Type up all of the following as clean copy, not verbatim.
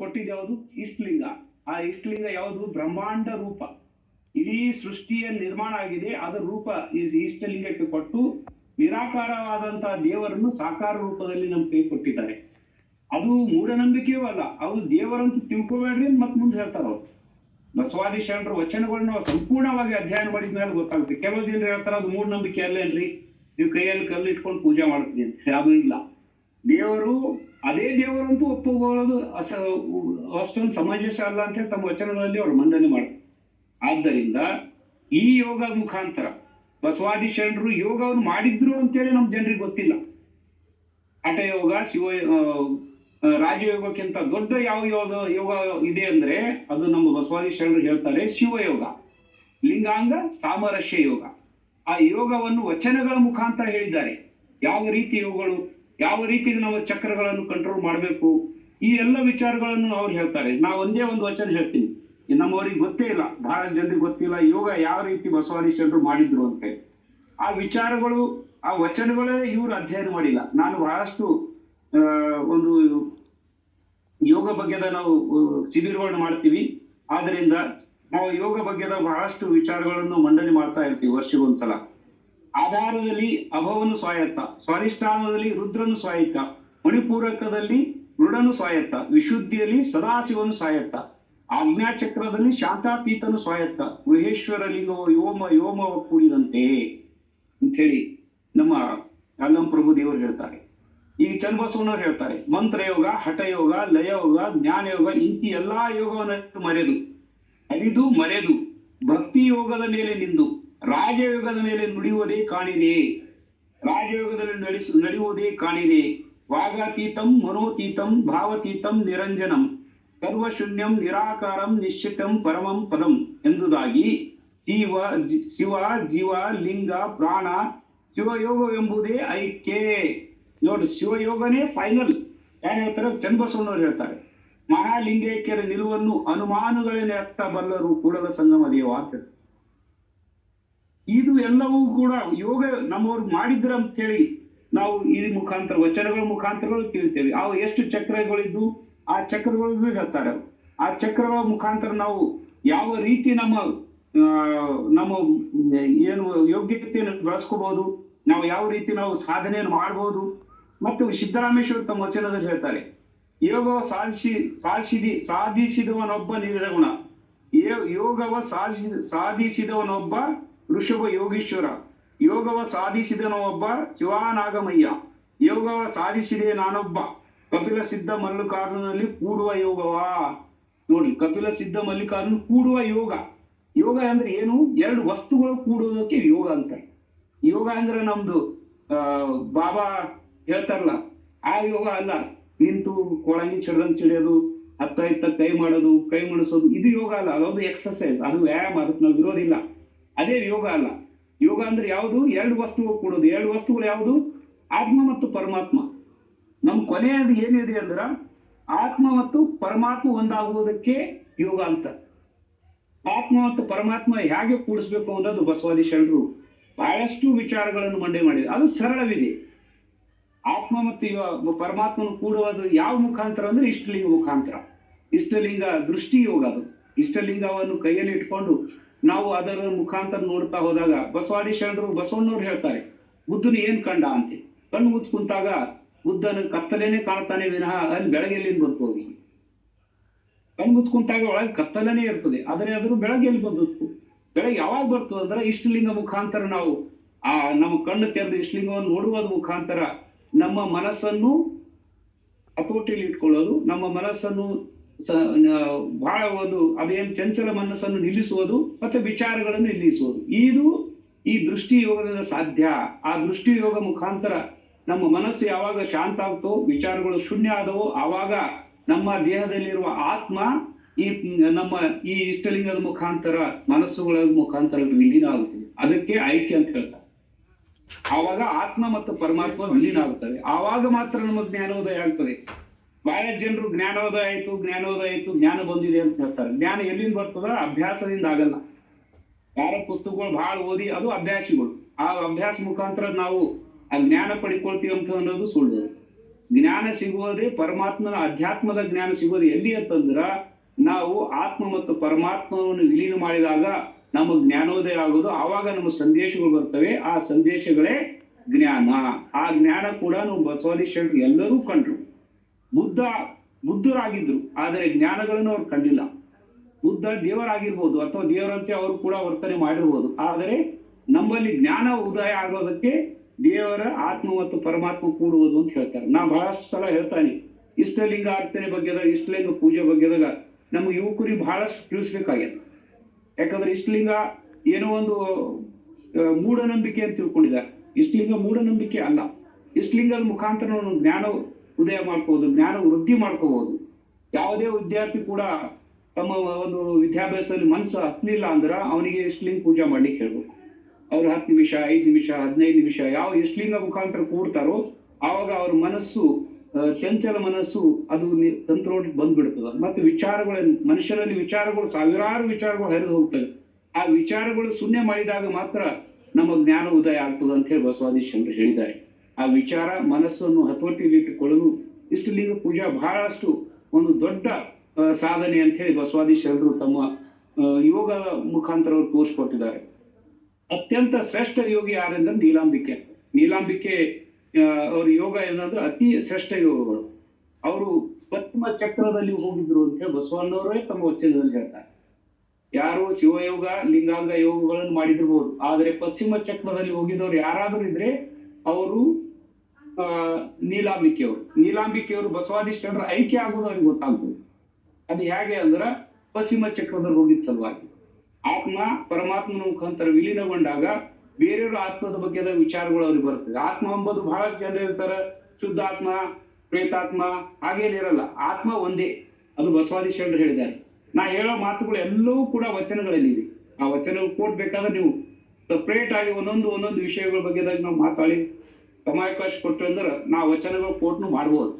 ಕೊಟ್ಟಿದ್ದು ಯಾವುದು? ಇಷ್ಟಲಿಂಗ. ಆ ಇಷ್ಟಲಿಂಗ ಯಾವುದು? ಬ್ರಹ್ಮಾಂಡ ರೂಪ. ಇಡೀ ಸೃಷ್ಟಿಯ ನಿರ್ಮಾಣ ಆಗಿದೆ, ಅದರ ರೂಪ ಈ ಇಷ್ಟಲಿಂಗಕ್ಕೆ ಕೊಟ್ಟು ನಿರಾಕಾರವಾದಂತಹ ದೇವರನ್ನು ಸಾಕಾರ ರೂಪದಲ್ಲಿ ನಮ್ಮ ಕೈ ಕೊಟ್ಟಿದ್ದಾರೆ. ಅದು ಮೂಢನಂಬಿಕೆಯೂ ಅಲ್ಲ, ಅದು ದೇವರಂತೂ ತಿಳ್ಕೊಬೇಡ್ರಿ ಮತ್ತೆ ಮುಂದೆ ಹೇಳ್ತಾರ ಅವ್ರು. ಬಸವಾದಿ ಶರಣರ ವಚನಗಳನ್ನ ನಾವು ಸಂಪೂರ್ಣವಾಗಿ ಅಧ್ಯಯನ ಮಾಡಿದ ಮೇಲೆ ಗೊತ್ತಾಗುತ್ತೆ. ಕೆಲವು ಜನರು ಹೇಳ್ತಾರ ಅದು ಮೂಢನಂಬಿಕೆ ಅಲ್ಲೇನ್ರಿ, ನೀವು ಕೈಯಲ್ಲಿ ಕಲ್ಲು ಇಟ್ಕೊಂಡು ಪೂಜೆ ಮಾಡ್ತೀವಿ ಅಂತ. ಅದು ಇಲ್ಲ. ದೇವರು ಅದೇ ದೇವರಂತೂ ಒಪ್ಪುಕೊಳ್ಳೋದು ಅಷ್ಟೊಂದು ಸಮಂಜಸ ಅಲ್ಲ ಅಂತ ಹೇಳಿ ತಮ್ಮ ವಚನಗಳಲ್ಲಿ ಅವರು ಮಂಡನೆ ಮಾಡ್ತಾರೆ. ಆದ್ದರಿಂದ ಈ ಯೋಗ ಮುಖಾಂತರ ಬಸವಾದಿ ಶರಣರು ಯೋಗವನ್ನು ಮಾಡಿದ್ರು ಅಂತೇಳಿ ನಮ್ ಜನರಿಗೆ ಗೊತ್ತಿಲ್ಲ. ಹಠಯೋಗ, ರಾಜಯೋಗಕ್ಕಿಂತ ದೊಡ್ಡ ಯಾವ ಯೋಗ ಇದೆ ಅಂದ್ರೆ ಅದು ನಮ್ಮ ಬಸವಾದಿ ಶರಣರು ಹೇಳ್ತಾರೆ ಶಿವಯೋಗ, ಲಿಂಗಾಂಗ ಸಾಮರಸ್ಯ ಯೋಗ. ಆ ಯೋಗವನ್ನು ವಚನಗಳ ಮುಖಾಂತರ ಹೇಳಿದ್ದಾರೆ. ಯಾವ ರೀತಿ ಯೋಗಗಳು, ಯಾವ ರೀತಿ ನಾವು ಚಕ್ರಗಳನ್ನು ಕಂಟ್ರೋಲ್ ಮಾಡಬೇಕು, ಈ ಎಲ್ಲ ವಿಚಾರಗಳನ್ನು ಅವ್ರು ಹೇಳ್ತಾರೆ. ನಾವು ಒಂದೇ ಒಂದು ವಚನ ಹೇಳ್ತೀನಿ, ನಮ್ಮವರಿಗೆ ಗೊತ್ತೇ ಇಲ್ಲ, ಬಹಳ ಜನರಿಗೆ ಗೊತ್ತಿಲ್ಲ ಯೋಗ ಯಾವ ರೀತಿ ಬಸವಾದಿ ಶರಣರು ಮಾಡಿದ್ರು ಅಂತ. ಆ ವಿಚಾರಗಳು, ಆ ವಚನಗಳೇ ಇವ್ರು ಅಧ್ಯಯನ ಮಾಡಿಲ್ಲ. ನಾನು ಬಹಳಷ್ಟು ಒಂದು ಯೋಗ ಬಗ್ಗೆದ ನಾವು ಶಿಬಿರಗಳನ್ನು ಮಾಡ್ತೀವಿ. ಆದ್ರಿಂದ ನಾವು ಯೋಗ ಬಗ್ಗೆದ ಬಹಳಷ್ಟು ವಿಚಾರಗಳನ್ನು ಮಂಡನೆ ಮಾಡ್ತಾ ಇರ್ತೀವಿ ವರ್ಷಗೊಂದ್ಸಲ. ಆಧಾರದಲ್ಲಿ ಅಭವನು ಸ್ವಾಯತ್ತ, ಸ್ವಾಧಿಷ್ಠಾನದಲ್ಲಿ ರುದ್ರನು ಸ್ವಾಯತ್ತ, ಮಣಿಪೂರಕದಲ್ಲಿ ಮೃಡನು ಸ್ವಾಯತ್ತ, ವಿಶುದ್ಧಿಯಲ್ಲಿ ಸದಾಶಿವನು ಸ್ವಾಯತ್ತ, ಆಜ್ಞಾಚಕ್ರದಲ್ಲಿ ಶಾಂತಾತೀತನು ಸ್ವಾಯತ್ತ, ಗುಹೇಶ್ವರ ಲಿಂಗವು ಯೋಮ ಕೂಡಿದಂತೆ ಅಂಥೇಳಿ ನಮ್ಮ ಅಲ್ಲಂ ಪ್ರಭು ದೇವರು ಹೇಳ್ತಾರೆ. ಈಗ ಚನ್ನಬಸವಣ್ಣವ್ರು ಹೇಳ್ತಾರೆ ಮಂತ್ರಯೋಗ, ಹಠಯೋಗ, ಲಯಯೋಗ, ಜ್ಞಾನಯೋಗ ಇಂತಿ ಎಲ್ಲಾ ಯೋಗವನ್ನು ಮರೆದು ಭಕ್ತಿ ಯೋಗದ ಮೇಲೆ ನಿಂದು ರಾಜಯೋಗದ ಮೇಲೆ ನುಡಿಯುವುದೇ ಕಾಣಿದೆ. ರಾಜಯೋಗದಲ್ಲಿ ನಡೆಯುವುದೇ ಕಾಣಿದೆ. ವಾಗಾತೀತಂ ಮನೋತೀತಂ ಭಾವತೀತಂ ನಿರಂಜನಂ ಸರ್ವಶೂನ್ಯಂ ನಿರಾಕಾರಂ ನಿಶ್ಚಿತಂ ಪರಮಂ ಪದಂ ಎಂಬುದಾಗಿ ಶಿವ ಜೀವ ಲಿಂಗ ಪ್ರಾಣ ಶಿವಯೋಗವೆಂಬುದೇ ಐಕ್ಯ. ನೋಡಿ, ಶಿವಯೋಗನೇ ಫೈನಲ್. ಯಾರು ಹೇಳ್ತಾರೆ? ಚನ್ನಬಸವಣ್ಣವ್ರು ಹೇಳ್ತಾರೆ. ಮಹಾಲಿಂಗೈಕ್ಯರ ನಿಲುವನ್ನು ಅನುಮಾನಗಳನ್ನೇ ಬಲ್ಲರು ಕೂಡಲ ಸಂಗಮ ದೇವ ಅಂತ. ಇದು ಎಲ್ಲವೂ ಕೂಡ ಯೋಗ ನಮ್ಮವ್ರು ಮಾಡಿದ್ರ ಅಂತ ಹೇಳಿ ನಾವು ಈ ಮುಖಾಂತರ ವಚನಗಳ ಮುಖಾಂತರಗಳು ತಿಳಿತೇವೆ. ಅವು ಎಷ್ಟು ಚಕ್ರಗಳಿದ್ದು ಆ ಚಕ್ರಗಳಿಗೂ ಹೇಳ್ತಾರೆ. ಆ ಚಕ್ರಗಳ ಮುಖಾಂತರ ನಾವು ಯಾವ ರೀತಿ ನಮ್ಮ ಏನು ಯೋಗ್ಯತೆಯನ್ನು ಬೆಳೆಸ್ಕೋಬಹುದು, ನಾವು ಯಾವ ರೀತಿ ನಾವು ಸಾಧನೆಯನ್ನು ಮಾಡಬಹುದು. ಮತ್ತು ಸಿದ್ದರಾಮೇಶ್ವರ ತಮ್ಮ ವಚನದಲ್ಲಿ ಹೇಳ್ತಾರೆ, ಯೋಗವ ಸಾಧಿಸಿದವನೊಬ್ಬ ನಿರ್ಗುಣ, ಯೋಗವ ಸಾಧಿಸಿದವನೊಬ್ಬ ಋಷಭ ಯೋಗೀಶ್ವರ, ಯೋಗವ ಸಾಧಿಸಿದವನೊಬ್ಬ ಶಿವಾನಾಗಮಯ್ಯ, ಯೋಗವ ಸಾಧಿಸಿದೆ ನಾನೊಬ್ಬ ಕಪಿಲ ಸಿದ್ಧ ಮಲ್ಲಿಕಾರ್ಜುನಲ್ಲಿ ಕೂಡುವ ಯೋಗವಾ. ನೋಡಿ, ಕಪಿಲ ಸಿದ್ಧ ಮಲ್ಲಿಕಾರ್ಜುನ ಕೂಡುವ ಯೋಗ. ಯೋಗ ಅಂದ್ರೆ ಏನು? ಎರಡು ವಸ್ತುಗಳು ಕೂಡುವುದಕ್ಕೆ ಯೋಗ ಅಂತ. ಯೋಗ ಅಂದ್ರೆ ನಮ್ದು ಬಾಬಾ ಹೇಳ್ತಾರಲ್ಲ ಆ ಯೋಗ ಅಲ್ಲ. ನಿಂತು ಕೊಳಂಗಿ ಚಿಡಿಯೋದು, ಹತ್ತ ಇತ್ತ ಕೈ ಮಾಡೋದು, ಕೈ ಮುಣಿಸೋದು, ಇದು ಯೋಗ ಅಲ್ಲ. ಅದೊಂದು ಎಕ್ಸರ್ಸೈಸ್, ಅದು ವ್ಯಾಯಾಮ, ಅದಕ್ಕೆ ನಾವು ವಿರೋಧಿಲ್ಲ. ಅದೇ ಯೋಗ ಅಲ್ಲ. ಯೋಗ ಅಂದ್ರೆ ಯಾವುದು? ಎರಡು ವಸ್ತುಗಳು ಕೂಡೋದು. ಎರಡು ವಸ್ತುಗಳು ಯಾವುದು? ಆತ್ಮ ಮತ್ತು ಪರಮಾತ್ಮ. ನಮ್ ಕೊನೆಯದು ಏನಿದೆ ಅಂದ್ರ ಆತ್ಮ ಮತ್ತು ಪರಮಾತ್ಮ ಒಂದಾಗುವುದಕ್ಕೆ ಯೋಗ ಅಂತ. ಆತ್ಮ ಮತ್ತು ಪರಮಾತ್ಮ ಹೇಗೆ ಕೂಡಿಸ್ಬೇಕು ಅನ್ನೋದು ಬಸವಾದಿ ಶರಣರು ಬಹಳಷ್ಟು ವಿಚಾರಗಳನ್ನು ಮಂಡನೆ ಮಾಡಿದೆ. ಅದು ಸರಳವಿದೆ. ಆತ್ಮ ಮತ್ತು ಪರಮಾತ್ಮನ ಕೂಡುವುದು ಯಾವ ಮುಖಾಂತರ ಅಂದ್ರೆ ಇಷ್ಟಲಿಂಗ ಮುಖಾಂತರ. ಇಷ್ಟಲಿಂಗ ದೃಷ್ಟಿ ಯೋಗ. ಅದು ಇಷ್ಟಲಿಂಗವನ್ನು ಕೈಯಲ್ಲಿ ಇಟ್ಕೊಂಡು ನಾವು ಅದರ ಮುಖಾಂತರ ನೋಡ್ತಾ ಹೋದಾಗ ಬಸವಾದಿ ಶರಣರು ಬಸವಣ್ಣವ್ರು ಹೇಳ್ತಾರೆ, ಬುದ್ಧನ ಏನ್ ಕಂಡ ಅಂತ. ಕಣ್ಣು ಮುಚ್ಚ ಕುಂತಾಗ ಬುದ್ಧನ ಕತ್ತಲೇನೆ ಕಾಣ್ತಾನೆ ವಿನಃ ಅಲ್ಲಿ ಬೆಳಗ್ಗೆಲ್ಲಿಂದ ಬಂತು ಅವರಿಗೆ. ಕಣ್ಣು ಮುಚ್ಕೊಂತಾಗ ಒಳಗೆ ಕತ್ತಲನೇ ಇರ್ತದೆ, ಆದರೆ ಅದ್ರ ಬೆಳಗ್ಗೆ ಎಲ್ಲಿ ಬಂದದ್ದು? ಬೆಳಗ್ಗೆ ಯಾವಾಗ ಬರ್ತದೆ ಅಂದ್ರೆ ಇಷ್ಟಲಿಂಗ ಮುಖಾಂತರ ನಾವು ನಮ್ಮ ಕಣ್ಣು ತೆರೆದು ಇಷ್ಟಲಿಂಗವನ್ನು ನೋಡುವುದ ಮುಖಾಂತರ ನಮ್ಮ ಮನಸ್ಸನ್ನು ಹತೋಟಿಯಲ್ಲಿ ಇಟ್ಕೊಳ್ಳೋದು, ನಮ್ಮ ಮನಸ್ಸನ್ನು ಬಹಳ ಒಂದು ಅದೇನು ಚಂಚಲ ಮನಸ್ಸನ್ನು ನಿಲ್ಲಿಸುವುದು ಮತ್ತೆ ವಿಚಾರಗಳನ್ನು ನಿಲ್ಲಿಸುವುದು. ಇದು ಈ ದೃಷ್ಟಿ ಯೋಗದಿಂದ ಸಾಧ್ಯ. ಆ ದೃಷ್ಟಿ ಯೋಗ ಮುಖಾಂತರ ನಮ್ಮ ಮನಸ್ಸು ಯಾವಾಗ ಶಾಂತ ಆಗ್ತೋ, ವಿಚಾರಗಳು ಶೂನ್ಯ ಆದವೋ, ಆವಾಗ ನಮ್ಮ ದೇಹದಲ್ಲಿರುವ ಆತ್ಮ ಈ ಇಷ್ಟಲಿಂಗದ ಮುಖಾಂತರ ಮನಸ್ಸುಗಳ ಮುಖಾಂತರ ವಿಲೀನ ಆಗುತ್ತದೆ. ಅದಕ್ಕೆ ಐಕ್ಯ ಅಂತ ಹೇಳ್ತಾರೆ. ಆವಾಗ ಆತ್ಮ ಮತ್ತು ಪರಮಾತ್ಮ ವಿಲೀನ ಆಗುತ್ತವೆ. ಆವಾಗ ಮಾತ್ರ ನಮ್ಮ ಜ್ಞಾನೋದಯ ಆಗ್ತದೆ. ಬಹಳ ಜನರು ಜ್ಞಾನೋದಯ ಆಯ್ತು, ಜ್ಞಾನ ಬಂದಿದೆ ಅಂತ ಹೇಳ್ತಾರೆ. ಜ್ಞಾನ ಎಲ್ಲಿಂದ ಬರ್ತದ? ಅಭ್ಯಾಸದಿಂದ ಆಗಲ್ಲ. ಯಾರ ಪುಸ್ತಕಗಳು ಬಹಳ ಓದಿ, ಅದು ಅಭ್ಯಾಸಿಗಳು. ಆ ಅಭ್ಯಾಸ ಮುಖಾಂತರ ನಾವು ಆ ಜ್ಞಾನ ಪಡ್ಕೊಳ್ತೀವಿ ಅಂತ ಅನ್ನೋದು ಸುಳ್ಳು. ಜ್ಞಾನ ಸಿಗುವುದೇ ಪರಮಾತ್ಮನ ಅಧ್ಯಾತ್ಮದ ಜ್ಞಾನ ಸಿಗೋದು ಎಲ್ಲಿ ಅಂತಂದ್ರ ನಾವು ಆತ್ಮ ಮತ್ತು ಪರಮಾತ್ಮವನ್ನು ವಿಲೀನ ಮಾಡಿದಾಗ ನಮ್ಮ ಜ್ಞಾನೋದಯ ಆಗೋದು. ಆವಾಗ ನಮ್ಮ ಸಂದೇಶಗಳು ಬರ್ತವೆ. ಆ ಸಂದೇಶಗಳೇ ಜ್ಞಾನ. ಆ ಜ್ಞಾನ ಕೂಡ ನಾವು ಬಸವಾದಿ ಶರಣರು ಎಲ್ಲರೂ ಕಂಡ್ರು. ಬುದ್ಧರಾಗಿದ್ರು, ಆದರೆ ಜ್ಞಾನಗಳನ್ನು ಅವ್ರು ಕಂಡಿಲ್ಲ. ಬುದ್ಧ ದೇವರಾಗಿರ್ಬೋದು ಅಥವಾ ದೇವರಂತೆ ಅವರು ಕೂಡ ವರ್ತನೆ ಮಾಡಿರ್ಬೋದು, ಆದರೆ ನಮ್ಮಲ್ಲಿ ಜ್ಞಾನ ಉದಯ ಆಗೋದಕ್ಕೆ ದೇವರ ಆತ್ಮ ಮತ್ತು ಪರಮಾತ್ಮ ಕೂಡುವುದು ಅಂತ ಹೇಳ್ತಾರೆ. ನಾ ಬಹಳಷ್ಟು ಸಲ ಹೇಳ್ತಾನೆ, ಇಷ್ಟಲಿಂಗ ಅರ್ಚನೆ ಬಗ್ಗೆದಾಗ, ಇಷ್ಟಲಿಂಗ ಪೂಜೆ ಬಗ್ಗೆದಾಗ ನಮ್ಮ ಯುವಕರಿಗೆ ಬಹಳಷ್ಟು ತಿಳಿಸ್ಬೇಕಾಗ್ಯದ. ಯಾಕಂದ್ರೆ ಇಷ್ಟಲಿಂಗ ಏನೋ ಒಂದು ಮೂಢನಂಬಿಕೆ ಅಂತ ತಿಳ್ಕೊಂಡಿದ್ದಾರೆ. ಇಷ್ಟಲಿಂಗ ಮೂಢನಂಬಿಕೆ ಅಲ್ಲ. ಇಷ್ಟಲಿಂಗದ ಮುಖಾಂತರ ನಾವು ಜ್ಞಾನ ಉದಯ ಮಾಡ್ಕೋಬಹುದು, ಜ್ಞಾನ ವೃದ್ಧಿ ಮಾಡ್ಕೋಬಹುದು. ಯಾವುದೇ ವಿದ್ಯಾರ್ಥಿ ಕೂಡ ತಮ್ಮ ಒಂದು ವಿದ್ಯಾಭ್ಯಾಸದಲ್ಲಿ ಮನಸ್ಸು ಹತ್ತಲಿಲ್ಲ ಅಂದ್ರೆ ಅವನಿಗೆ ಇಷ್ಟಲಿಂಗ ಪೂಜೆ ಮಾಡ್ಲಿಕ್ಕೆ ಹೇಳ್ಬೇಕು. ಅವ್ರು 10 ನಿಮಿಷ, 5 ನಿಮಿಷ, 15 ನಿಮಿಷ ಯಾವ ಇಷ್ಟಲಿಂಗ ಮುಖಾಂತರ ಕೂಡ್ತಾರೋ ಆವಾಗ ಅವ್ರ ಮನಸ್ಸು, ಚಂಚಲ ಮನಸ್ಸು ಅದು ತಂತ್ರೋಟಿ ಬಂದ್ಬಿಡ್ತದ. ಮತ್ತೆ ಮನುಷ್ಯರಲ್ಲಿ ವಿಚಾರಗಳು, ಸಾವಿರಾರು ವಿಚಾರಗಳು ಹರಿದು ಹೋಗ್ತವೆ. ಆ ವಿಚಾರಗಳು ಶೂನ್ಯ ಮಾಡಿದಾಗ ಮಾತ್ರ ನಮ್ಮ ಜ್ಞಾನ ಉದಯ ಆಗ್ತದೆ ಅಂತ ಹೇಳಿ ಬಸವಾದಿ ಶರಣರು ಹೇಳಿದ್ದಾರೆ. ಆ ವಿಚಾರ ಮನಸ್ಸನ್ನು ಹತೋಟಿಯಲ್ಲಿಟ್ಟುಕೊಳ್ಳಲು ಇಷ್ಟಲಿಂಗ ಪೂಜಾ ಬಹಳಷ್ಟು ಒಂದು ದೊಡ್ಡ ಸಾಧನೆ ಅಂತ ಹೇಳಿ ಬಸವಾದಿ ಶರಣರು ತಮ್ಮ ಯೋಗ ಮುಖಾಂತರ ಅವರು ತೋರಿಸ್ಕೊಟ್ಟಿದ್ದಾರೆ. ಅತ್ಯಂತ ಶ್ರೇಷ್ಠ ಯೋಗಿ ಯಾರೆಂದ್ರೆ ನೀಲಾಂಬಿಕೆ ಅವ್ರ ಯೋಗ ಏನಂದ್ರೆ ಅತಿ ಶ್ರೇಷ್ಠ ಯೋಗಗಳು. ಅವರು ಪಶ್ಚಿಮ ಚಕ್ರದಲ್ಲಿ ಹೋಗಿದ್ರು ಅಂತ ಹೇಳಿ ಬಸವಣ್ಣವರೇ ತಮ್ಮ ವಚನದಲ್ಲಿ ಹೇಳ್ತಾರೆ. ಯಾರು ಶಿವಯೋಗ, ಲಿಂಗಾಂಗ ಯೋಗಗಳನ್ನು ಮಾಡಿದಿರ್ಬೋದು, ಆದರೆ ಪಶ್ಚಿಮ ಚಕ್ರದಲ್ಲಿ ಹೋಗಿದವರು ಯಾರಾದ್ರೂ ಇದ್ರೆ ಅವರು ನೀಲಾಂಬಿಕೆಯವರು ಬಸವಾದಿ ಶರಣರ ಐಕ್ಯ ಆಗೋದು ಅವ್ರಿಗೆ ಗೊತ್ತಾಗ್ತದೆ. ಅದು ಹೇಗೆ ಅಂದ್ರೆ ಪಶ್ಚಿಮ ಚಕ್ರದಲ್ಲಿ ಹೋಗಿದ ಸಲುವಾಗಿ ಆತ್ಮ ಪರಮಾತ್ಮನ ಮುಖಾಂತರ ವಿಲೀನಗೊಂಡಾಗ ಬೇರೆಯವ್ರ ಆತ್ಮದ ಬಗ್ಗೆ ವಿಚಾರಗಳು ಅವ್ರಿಗೆ ಬರ್ತದೆ. ಆತ್ಮ ಎಂಬುದು ಬಹಳಷ್ಟು ಜನ ಇರ್ತಾರೆ, ಶುದ್ಧಾತ್ಮ, ಪ್ರೇತಾತ್ಮ ಹಾಗೇನಿರಲ್ಲ. ಆತ್ಮ ಒಂದೇ. ಅದು ಬಸವಾದಿ ಶರಣರು ಹೇಳಿದ್ದಾರೆ. ನಾ ಹೇಳೋ ಮಾತುಗಳು ಎಲ್ಲವೂ ಕೂಡ ವಚನಗಳಲ್ಲಿ ಇದೆ. ಆ ವಚನ ಕೋಟ್ ಬೇಕಾದ್ರೆ ನೀವು ಸಪ್ರೇಟ್ ಆಗಿ ಒಂದೊಂದು ವಿಷಯಗಳ ಬಗ್ಗೆದಾಗ ನಾವು ಮಾತಾಡಿ ಸಮಯಾವಕಾಶ ಕೊಟ್ಟರು ಅಂದ್ರೆ ನಾವು ವಚನಗಳ ಕೋಟ್ನು ಮಾಡ್ಬೋದು.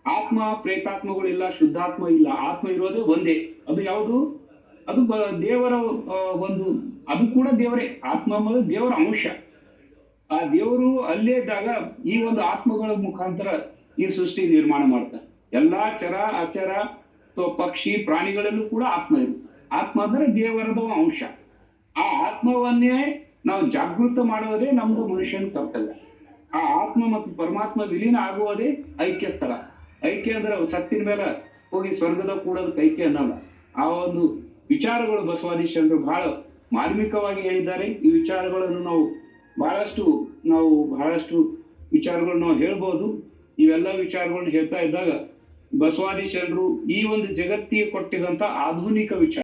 ಆತ್ಮ ಪ್ರೇತಾತ್ಮಗಳು ಇಲ್ಲ, ಶುದ್ಧಾತ್ಮ ಇಲ್ಲ. ಆತ್ಮ ಇರೋದೇ ಒಂದೇ. ಅದು ಯಾವುದು? ಅದು ದೇವರ ಒಂದು, ಅದು ಕೂಡ ದೇವರೇ. ಆತ್ಮ ಅನ್ನೋದು ದೇವರ ಅಂಶ. ಆ ದೇವರು ಅಲ್ಲೇ ಇದ್ದಾಗ ಈ ಒಂದು ಆತ್ಮಗಳ ಮುಖಾಂತರ ಈ ಸೃಷ್ಟಿ ನಿರ್ಮಾಣ ಮಾಡ್ತಾರೆ. ಎಲ್ಲಾ ಚರ ಅಚರ ಪಕ್ಷಿ ಪ್ರಾಣಿಗಳಲ್ಲೂ ಕೂಡ ಆತ್ಮ ಇರುತ್ತೆ. ಆತ್ಮ ಅಂದ್ರೆ ದೇವರದ ಅಂಶ. ಆ ಆತ್ಮವನ್ನೇ ನಾವು ಜಾಗೃತ ಮಾಡೋದೇ ನಮ್ದು ಮನುಷ್ಯನ ಕರ್ತವ್ಯ. ಆ ಆತ್ಮ ಮತ್ತು ಪರಮಾತ್ಮ ವಿಲೀನ ಆಗುವುದೇ ಐಕ್ಯ ಸ್ಥಳ. ಐಕ್ಯ ಅಂದ್ರೆ ಸತ್ತಿನ ಮೇಲೆ ಹೋಗಿ ಸ್ವರ್ಗದ ಕೂಡೋದಕ್ಕೆ ಐಕ್ಯ ಅನ್ನಲ್ಲ. ಆ ಒಂದು ವಿಚಾರಗಳು ಬಸವಾದಿ ಶರಣರು ಬಹಳ ಮಾರ್ಮಿಕವಾಗಿ ಹೇಳಿದ್ದಾರೆ. ಈ ವಿಚಾರಗಳನ್ನು ನಾವು ಬಹಳಷ್ಟು ವಿಚಾರಗಳು ನಾವು ಹೇಳ್ಬೋದು. ಇವೆಲ್ಲ ವಿಚಾರಗಳನ್ನ ಹೇಳ್ತಾ ಇದ್ದಾಗ ಬಸವಾದಿ ಶರಣರು ಈ ಒಂದು ಜಗತ್ತಿಗೆ ಕೊಟ್ಟಿದಂತ ಆಧುನಿಕ ವಿಚಾರ